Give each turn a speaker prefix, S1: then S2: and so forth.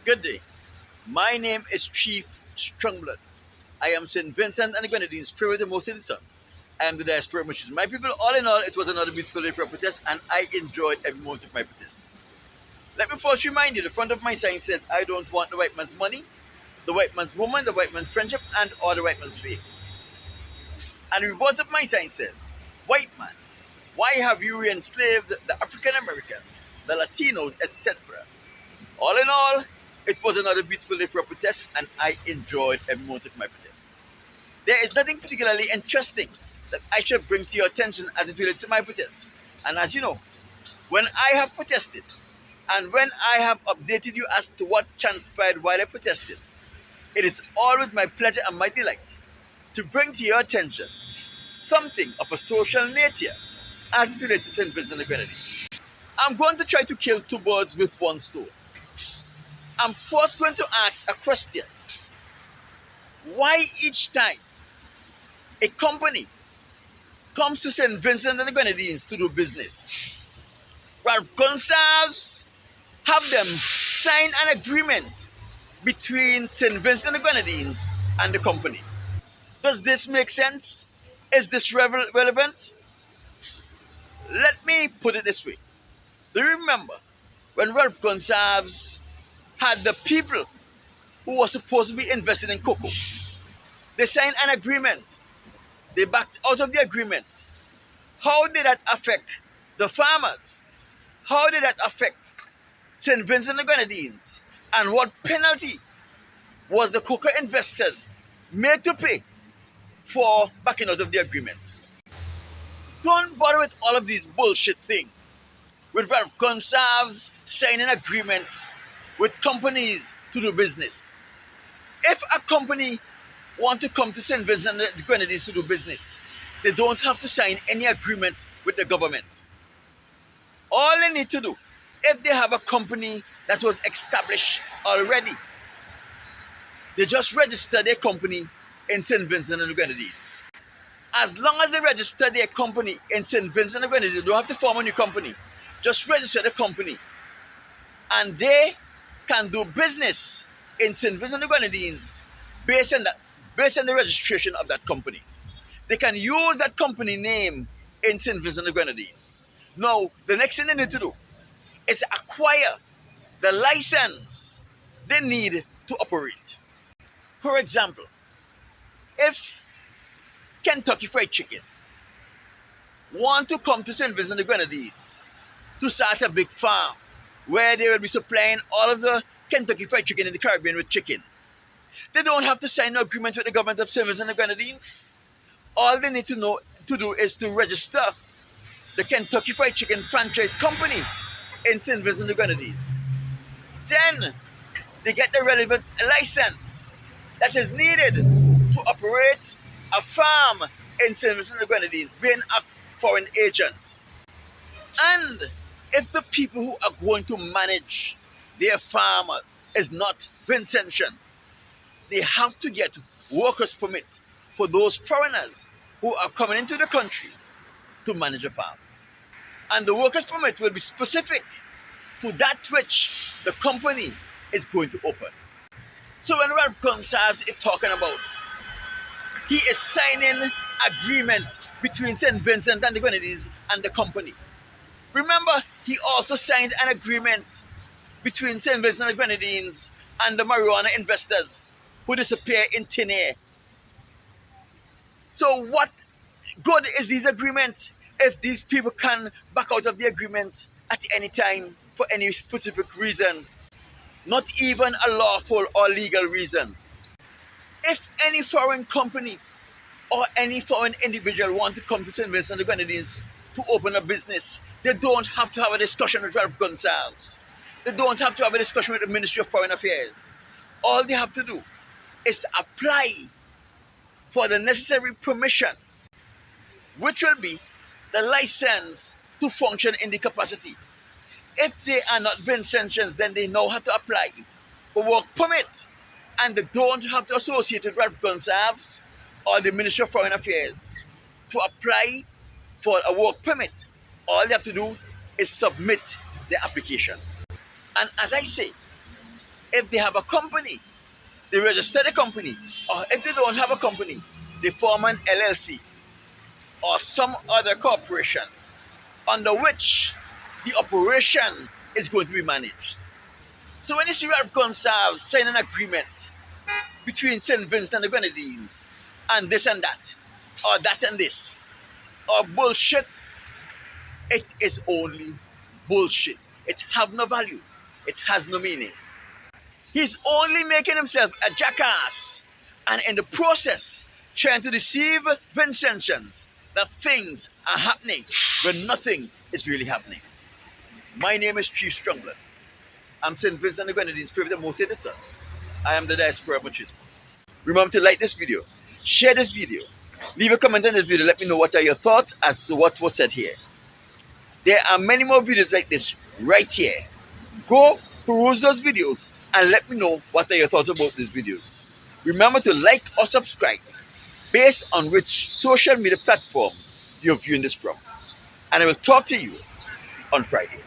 S1: Good day. My name is Chief Strongblood. I am St. Vincent and the Grenadines' favorite and most citizen. I am the diaspora wishes. My people, all in all, it was another beautiful day for a protest, and I enjoyed every moment of my protest. Let me first remind you, the front of my sign says, I don't want the white man's money, the white man's woman, the white man's friendship, and or the white man's faith. And the reverse of my sign says, white man, why have you enslaved the African American, the Latinos, etc.? All in all, it was another beautiful day for a protest, and I enjoyed every moment of my protest. There is nothing particularly interesting that I should bring to your attention as it relates to my protest. And as you know, when I have protested, and when I have updated you as to what transpired while I protested, it is always my pleasure and my delight to bring to your attention something of a social nature as it relates to St. Vincent and the Grenadines. I'm going to try to kill two birds with one stone. I'm first going to ask a question. Why each time a company comes to St. Vincent and the Grenadines to do business, Ralph Gonsalves have them sign an agreement between St. Vincent and the Grenadines and the company? Does this make sense? Is this relevant? Let me put it this way. Do you remember when Ralph Gonsalves had the people who were supposed to be invested in cocoa? They signed an agreement. They backed out of the agreement. How did that affect the farmers? How did that affect St. Vincent and the Grenadines? And what penalty was the cocoa investors made to pay for backing out of the agreement? Don't bother with all of these bullshit things. With Ralph Gonsalves signing agreements with companies to do business. If a company want to come to St. Vincent and the Grenadines to do business, they don't have to sign any agreement with the government. All they need to do, if they have a company that was established already, they just register their company in St. Vincent and the Grenadines. As long as they register their company in St. Vincent and the Grenadines, they don't have to form a new company. Just register the company, and they can do business in St. Vincent and the Grenadines based on the registration of that company. They can use that company name in St. Vincent and the Grenadines. Now, the next thing they need to do is acquire the license they need to operate. For example, if Kentucky Fried Chicken want to come to St. Vincent and the Grenadines to start a big farm where they will be supplying all of the Kentucky Fried Chicken in the Caribbean with chicken, they don't have to sign an agreement with the government of St. Vincent and the Grenadines. All they need to do is to register the Kentucky Fried Chicken franchise company in St. Vincent and the Grenadines. Then they get the relevant license that is needed to operate a farm in St. Vincent and the Grenadines, being a foreign agent. And if the people who are going to manage their farm is not Vincentian, they have to get workers permit for those foreigners who are coming into the country to manage a farm. And the workers permit will be specific to that which the company is going to open. So when Ralph Gonsalves is talking about, he is signing agreements between St. Vincent and the Grenadines and the company. Remember, he also signed an agreement between St. Vincent and the Grenadines and the marijuana investors who disappear in thin air. So what good is these agreements if these people can back out of the agreement at any time for any specific reason? Not even a lawful or legal reason. If any foreign company or any foreign individual want to come to St. Vincent and the Grenadines to open a business, they don't have to have a discussion with Ralph Gonsalves. They don't have to have a discussion with the Ministry of Foreign Affairs. All they have to do is apply for the necessary permission, which will be the license to function in the capacity. If they are not Vincentians, then they now have to apply for work permit, and they don't have to associate with Ralph Gonsalves or the Ministry of Foreign Affairs to apply for a work permit. All they have to do is submit their application. And as I say, if they have a company, they register the company, or if they don't have a company, they form an LLC or some other corporation under which the operation is going to be managed. So when you see Ralph Gonsalves sign an agreement between St. Vincent and the Grenadines and this and that, or that and this, or bullshit, it is only bullshit. It have no value. It has no meaning. He's only making himself a jackass, and in the process trying to deceive Vincentians that things are happening when nothing is really happening. My name is Chief Strongler. I'm St. Vincent and the Grenadines' favorite and most hated son. I am the diaspora machismo. Remember to like this video, share this video, leave a comment on this video, let me know what are your thoughts as to what was said here. There are many more videos like this right here. Go peruse those videos and let me know what are your thoughts about these videos. Remember to like or subscribe based on which social media platform you're viewing this from. And I will talk to you on Friday.